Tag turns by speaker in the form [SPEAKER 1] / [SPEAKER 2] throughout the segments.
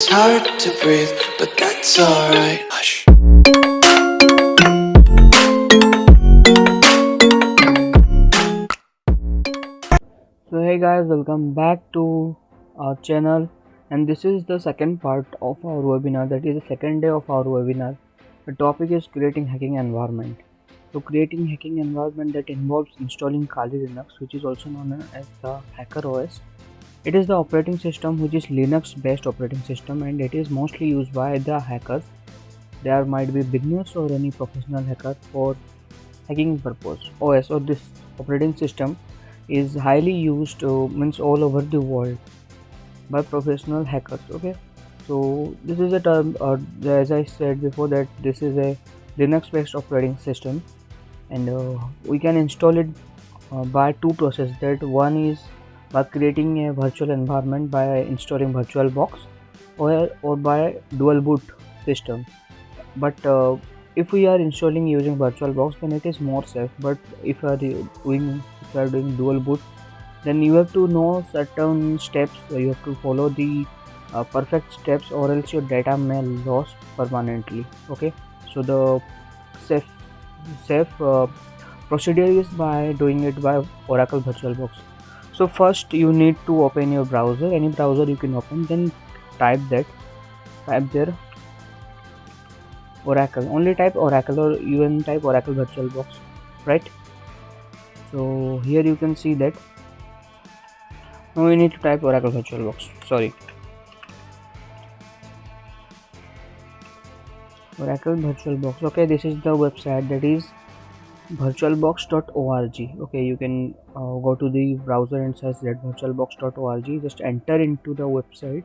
[SPEAKER 1] It's hard to breathe, but that's alright. Hush.
[SPEAKER 2] So hey guys, welcome back to our channel, and this is the second part of our webinar. That is the second day of our webinar. The topic is creating hacking environment. So creating hacking environment that involves installing Kali Linux, which is also known as the Hacker OS. It is the operating system which is Linux based operating system, and it is mostly used by the hackers. There might be beginners or any professional hacker for hacking purpose. OS or this operating system is highly used means all over the world by professional hackers. Okay, so this is a term, as I said before, that this is a Linux based operating system, and we can install it by two processes. That one is by creating a virtual environment by installing VirtualBox, or by dual boot system. But if we are installing using VirtualBox, then it is more safe. But if you are doing dual boot, then you have to know certain steps. You have to follow the perfect steps, or else your data may lose permanently. Okay, so the safe safe procedure is by doing it by Oracle VirtualBox. So first you need to open your browser, any browser you can open, then type there Oracle. Only type Oracle, or even type Oracle VirtualBox, right? So here you can see that now we need to type Oracle VirtualBox. Sorry, Oracle VirtualBox. Okay, this is the website, that is virtualbox.org. Okay, you can go to the browser and search that virtualbox.org. Just enter into the website,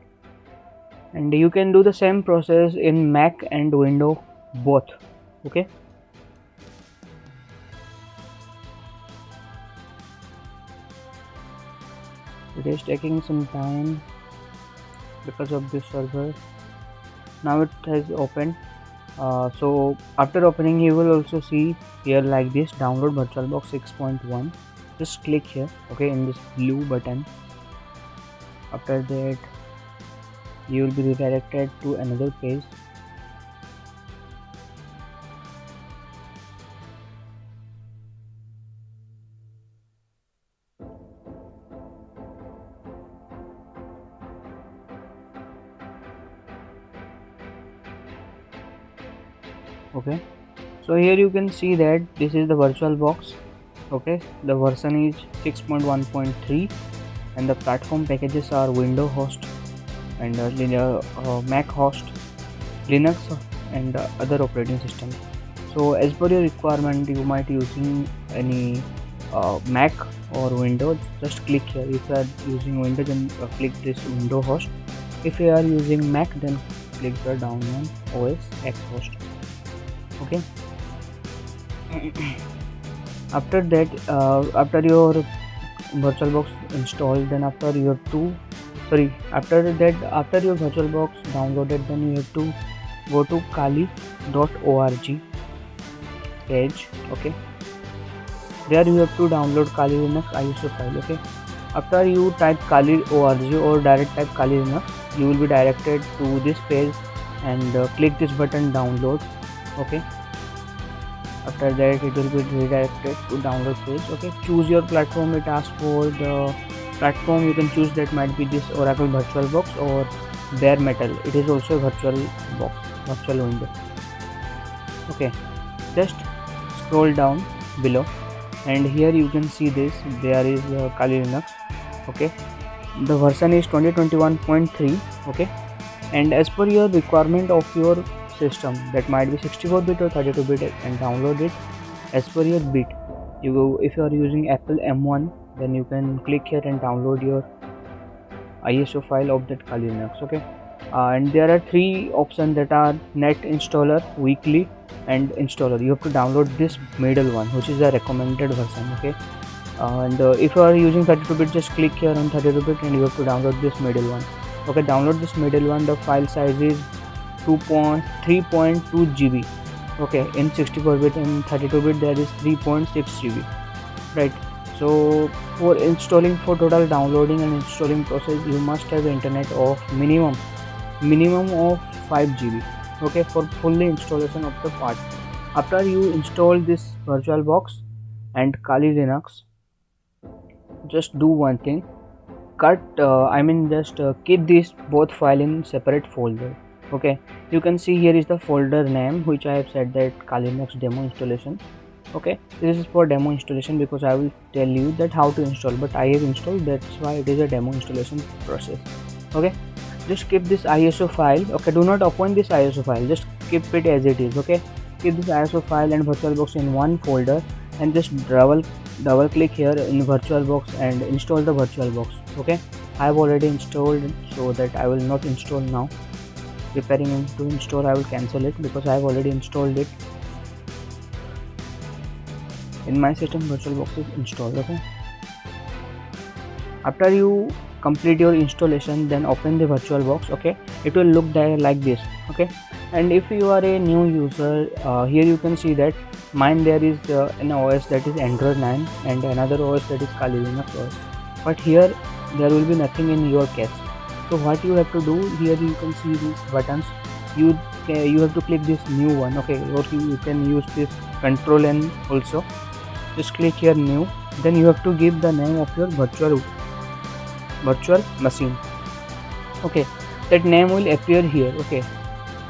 [SPEAKER 2] and you can do the same process in Mac and Windows both. Okay, it is taking some time because of this server. Now it has opened. So after opening, you will also see here like this, download VirtualBox 6.1. Just click here, okay, in this blue button. After that, you will be redirected to another page. Okay, so here you can see that this is the VirtualBox. Okay, the version is 6.1.3, and the platform packages are Windows host and Mac host, Linux, and other operating system. So as per your requirement, you might using any Mac or Windows. Just click here. If you are using Windows, then click this Windows host. If you are using Mac, then click the down one, OS X host. Okay. After that, after your VirtualBox installed, then after your VirtualBox downloaded, then you have to go to kali.org page. Okay, there you have to download Kali Linux ISO file. Okay, after you type kali.org or direct type Kali Linux, you will be directed to this page, and click this button, download. Okay, after that it will be redirected to download page. Okay, choose your platform. It asks for the platform. You can choose, that might be this Oracle VirtualBox or bare metal. It is also a virtual window. Okay, just scroll down below, and here you can see this, there is Kali Linux. Okay, the version is 2021.3. okay, and as per your requirement of your system, that might be 64-bit or 32-bit, and download it as per your bit. If you are using Apple M1, then you can click here and download your ISO file of that Kali Linux. Okay, and there are three options, that are net installer, weekly, and installer. You have to download this middle one, which is the recommended version. Okay, and if you are using 32-bit, just click here on 32-bit, and you have to download this middle one. Okay, download this middle one. The file size is 3.2 GB. Okay, in 64-bit and 32-bit there is 3.6 GB, right? So for total downloading and installing process, you must have internet of minimum minimum of 5 GB, okay, for fully installation of the part. After you install this VirtualBox and Kali Linux, just do one thing: just keep these both file in separate folder. Okay, you can see here is the folder name which I have said that Kali Linux demo installation. Okay, this is for demo installation because I will tell you that how to install, but I have installed, that's why it is a demo installation process. Okay, just keep this ISO file. Okay, do not open this ISO file, just keep it as it is. Okay, keep this ISO file and VirtualBox in one folder, and just double click here in VirtualBox and install the VirtualBox. Okay, I have already installed, so that I will not install now. Preparing to install, I will cancel it because I have already installed it. In my system, VirtualBox is installed. Okay, after you complete your installation, then open the VirtualBox. Okay, it will look like this. Okay, and if you are a new user, here you can see that mine there is an OS that is Android 9 and another OS that is Kali Linux OS, but here there will be nothing in your case. So what you have to do, here you can see these buttons, you have to click this new one. Okay, or you can use this Control N also. Just click here new, then you have to give the name of your virtual machine. Okay, that name will appear here. Okay,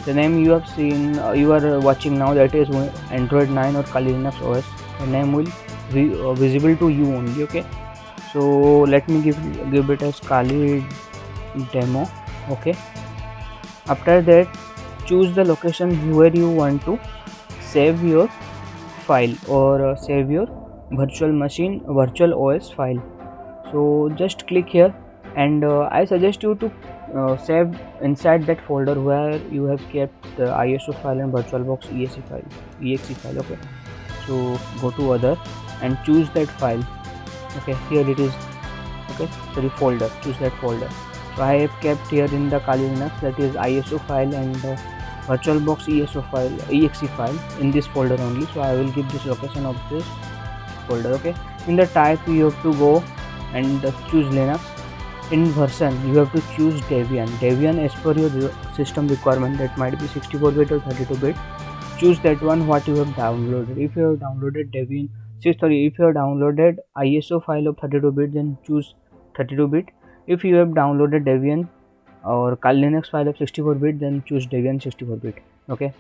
[SPEAKER 2] the name you have seen, you are watching now, that is Android 9 or Kali Linux OS. The name will be visible to you only. Okay, so let me give it as Kali demo. Okay, after that choose the location where you want to save your file or save your virtual OS file. So just click here, and I suggest you to save inside that folder where you have kept the ISO file and VirtualBox exe file. Okay, so go to other and choose that file. Okay, here it is. Okay, sorry, folder, choose that folder. So I have kept here in the Kali Linux, that is ISO file and VirtualBox exe file in this folder only. So I will give this location of this folder. Okay, in the type you have to go and choose Linux. In version you have to choose Debian as per your system requirement, that might be 64-bit or 32-bit. choose that one what you have downloaded. If you have downloaded if you have downloaded ISO file of 32-bit, then choose 32-bit. If you have downloaded Debian or Kali Linux file of 64-bit, then choose Debian 64-bit. Okay,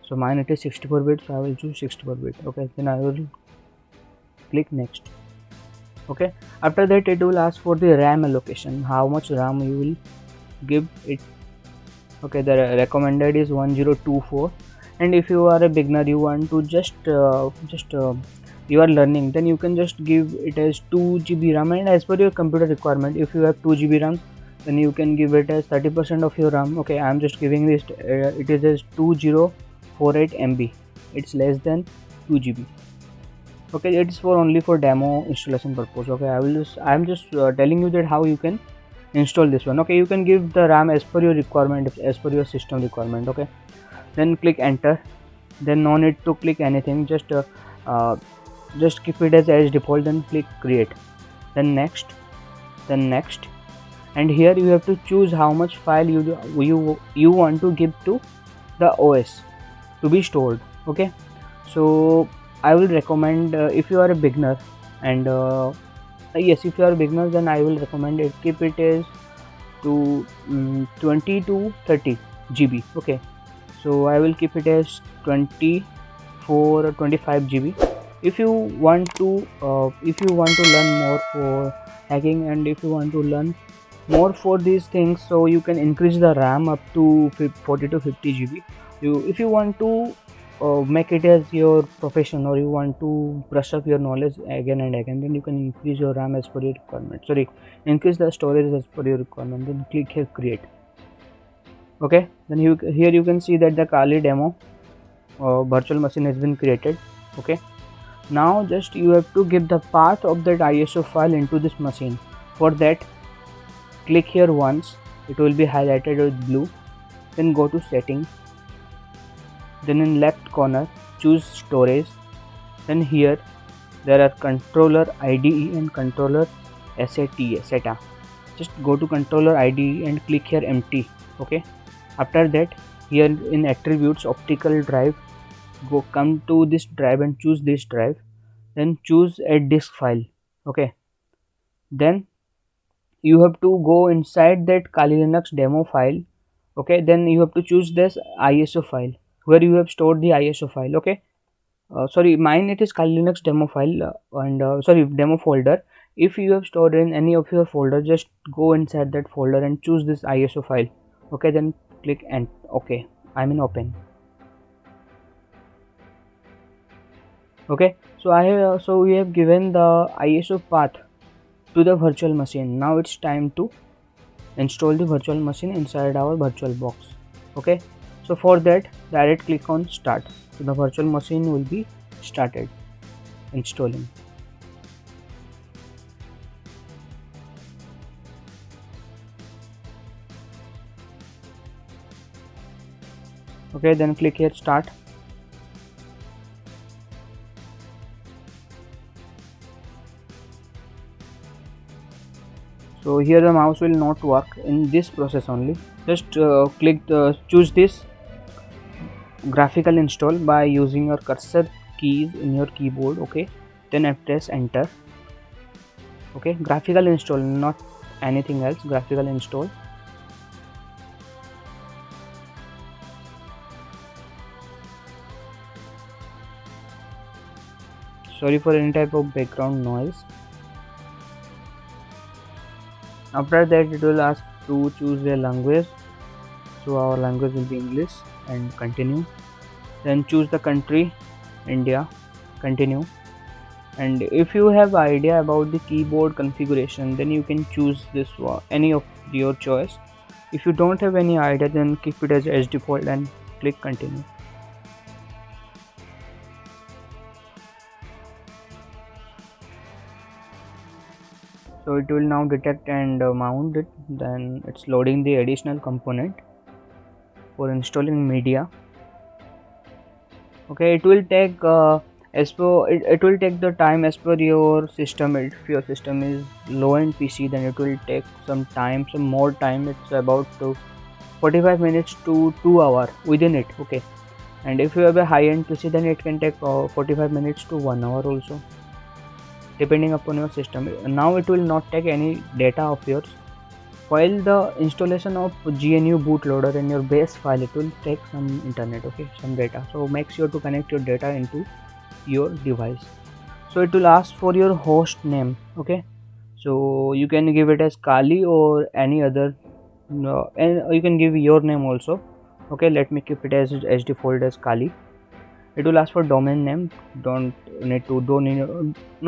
[SPEAKER 2] so mine it is 64-bit, so I will choose 64-bit. Okay, then I will click next. Okay, after that it will ask for the RAM allocation, how much RAM you will give it. Okay, the recommended is 1024, and if you are a beginner, you want to you are learning, then you can just give it as 2 GB RAM, and as per your computer requirement, if you have 2 GB RAM, then you can give it as 30% of your RAM. Okay, I am just giving this it is as 2048 MB, it's less than 2 GB. Okay, it's for only for demo installation purpose. Okay, I am just telling you that how you can install this one. Okay, you can give the RAM as per your requirement, as per your system requirement. Okay, then click enter, then no need to click anything, just keep it as default, then click create, then next, and here you have to choose how much file you want to give to the OS to be stored. Okay, so I will recommend if you are a beginner, and yes, if you are a beginner, then I will recommend it, keep it as to 20 to 30 GB. Okay, so I will keep it as 24 or 25 GB. If you want to learn more for hacking, and if you want to learn more for these things, so you can increase the RAM up to 40 to 50 GB. If you want to make it as your profession, or you want to brush up your knowledge again and again, then you can increase your RAM as per your requirement, increase the storage as per your requirement, then click here create. Okay, then here you can see that the Kali demo virtual machine has been created. Okay, now just you have to give the path of that ISO file into this machine. For that, click here once, it will be highlighted with blue, then go to settings, then in left corner choose storage, then here there are controller IDE and controller SATA. Just go to controller IDE and click here empty. Okay, After that, here in attributes optical drive, come to this drive and choose this drive, then choose add disk file. Okay, then you have to go inside that Kali Linux demo file. Okay, then you have to choose this ISO file where you have stored the ISO file. Okay, sorry, mine it is Kali Linux demo file, and sorry, demo folder. If you have stored in any of your folder, just go inside that folder and choose this ISO file. Okay, then click and okay, I'm in open. Okay, so so we have given the ISO path to the virtual machine. Now it's time to install the virtual machine inside our virtual box. Okay, so for that, direct click on start, so the virtual machine will be started installing. Okay, then click here start. So here the mouse will not work in this process only. Just choose this graphical install by using your cursor keys in your keyboard. Okay, then press enter. Okay, graphical install, not anything else, graphical install. Sorry for any type of background noise. After that, it will ask to choose a language, so our language will be English, and continue. Then choose the country, India, continue. And if you have idea about the keyboard configuration, then you can choose this one, any of your choice. If you don't have any idea, then keep it as default and click continue. So it will now detect and mount it. Then it's loading the additional component for installing media. Okay, it will take it will take the time as per your system. If your system is low end PC, then it will take some time, some more time. It's about 45 minutes to 2 hours within it. Okay, and if you have a high end PC, then it can take 45 minutes to 1 hour also, depending upon your system. Now it will not take any data of yours. While the installation of GNU bootloader in your base file, it will take some internet, okay, some data. So make sure to connect your data into your device. So it will ask for your host name. Okay, so you can give it as Kali or any other, and you can give your name also. Okay, let me keep it as default as Kali. It will ask for domain name. No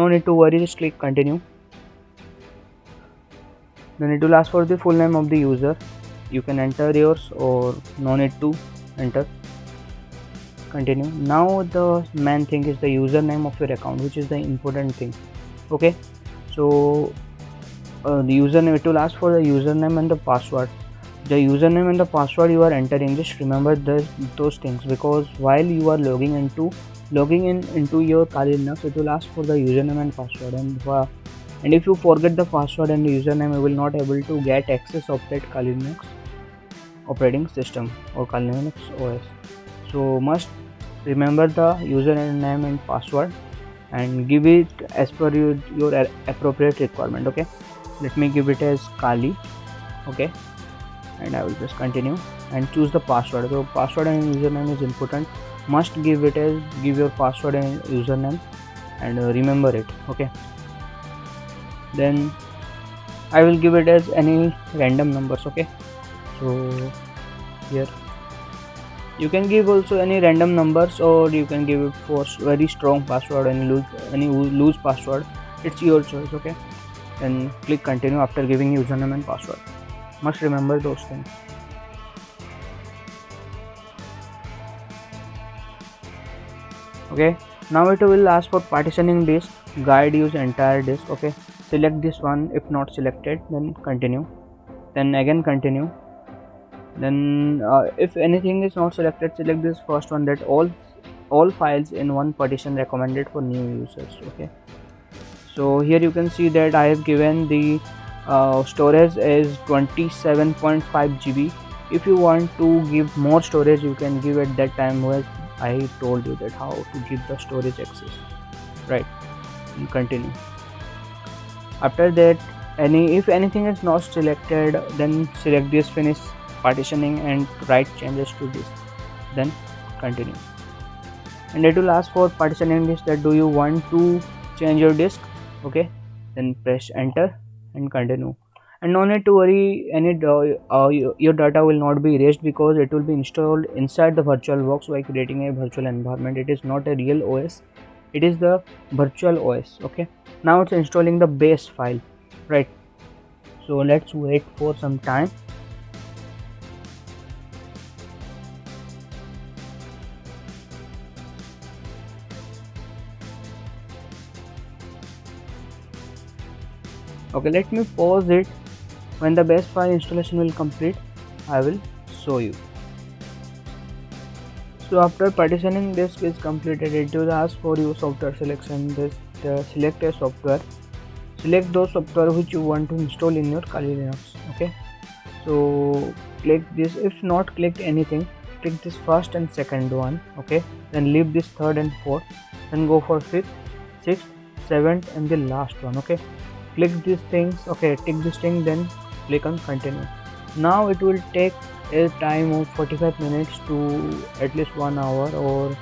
[SPEAKER 2] need to worry, just click continue. Then it will ask for the full name of the user. You can enter yours or no need to enter. Continue. Now the main thing is the username of your account, which is the important thing. Okay, so the username, it will ask for the username and the password. The username and the password you are entering, just remember those things, because while you are logging in into your Kali Linux, it will ask for the username and password, and if you forget the password and the username, you will not able to get access of that Kali Linux operating system or Kali Linux OS. So must remember the username and password and give it as per your appropriate requirement. Okay, let me give it as Kali. Okay, and I will just continue and choose the password. So password and username is important. Must give your password and username and remember it. Okay, then I will give it as any random numbers. Okay, so here you can give also any random numbers, or you can give it for very strong password and loose password. It's your choice. Okay, then click continue after giving username and password. Must remember those things. Okay, now it will ask for partitioning disk, guide use entire disk. Okay, select this one. If not selected, then continue, then again continue. Then if anything is not selected, select this first one, that all files in one partition recommended for new users. Okay, so here you can see that I have given the storage as 27.5 GB If you want to give more storage, you can give at that time where I told you that how to give the storage access, right? And continue. After that, if anything is not selected, then select this finish partitioning and write changes to this, then continue. And it will ask for partitioning list, that do you want to change your disk, okay? Then press enter and continue. And no need to worry, your data will not be erased, because it will be installed inside the VirtualBox by creating a virtual environment. It is not a real OS, it is the virtual OS, okay? Now it's installing the base file, right? So let's wait for some time. Okay, let me pause it. When the base file installation will complete, I will show you. So after partitioning disk is completed, it will ask for your software selection. Select a software. Select those software which you want to install in your Kali Linux. Okay. So click this. If not clicked anything, click this first and second one. Okay. Then leave this third and fourth. Then go for fifth, sixth, seventh, and the last one. Okay. Click these things. Okay. Tick this thing. Then click on continue. Now it will take a time of 45 minutes to at least 1 hour, or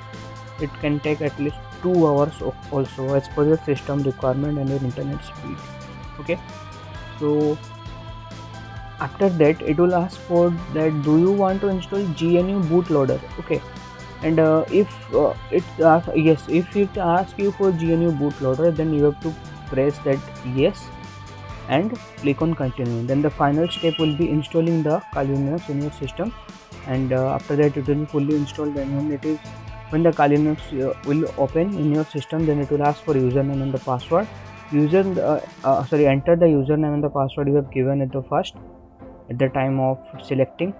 [SPEAKER 2] it can take at least 2 hours also, as per your system requirement and your internet speed. Okay, so after that it will ask for that, do you want to install GNU bootloader? Okay, and if it asks you for GNU bootloader, then you have to press that yes and click on continue. Then the final step will be installing the Kali Linux in your system, and after that it will be fully installed. Then when the Kali Linux will open in your system, then it will ask for username and the password. Enter the username and the password you have given at the time of selecting.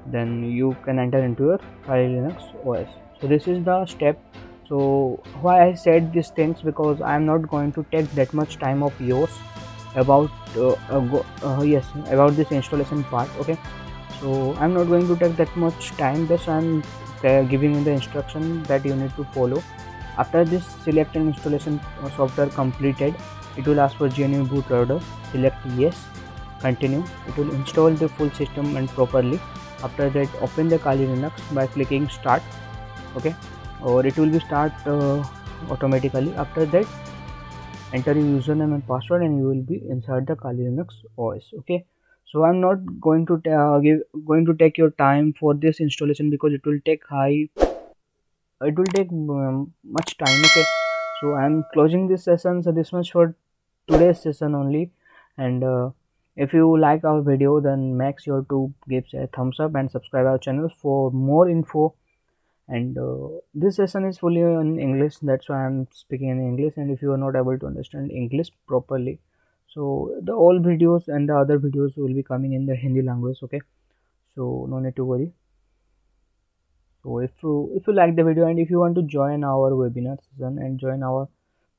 [SPEAKER 2] Then you can enter into your Kali Linux OS. So this is the step. So why I said these things, because I am not going to take that much time of yours about about this installation part. Okay, so I'm not going to take that much time. Thus I'm giving you the instruction that you need to follow. After this select and installation software completed, it will ask for GNU bootloader. Select yes, continue. It will install the full system and properly. After that, open the Kali Linux by clicking start. Okay, or it will be start automatically. After that, enter your username and password, and you will be inside the Kali Linux OS. Okay, so I'm not going to take your time for this installation, because it will take much time. Okay, so I'm closing this session. So this much for today's session only. And if you like our video, then make sure to give a thumbs up and subscribe our channel for more info. And this session is fully in English, that's why I'm speaking in English. And if you are not able to understand English properly, so the all videos and the other videos will be coming in the Hindi language. Okay, so no need to worry. So if you like the video, and if you want to join our webinar session and join our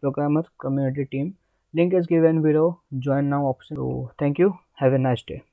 [SPEAKER 2] programmer community team, link is given below, join now option. So thank you, have a nice day.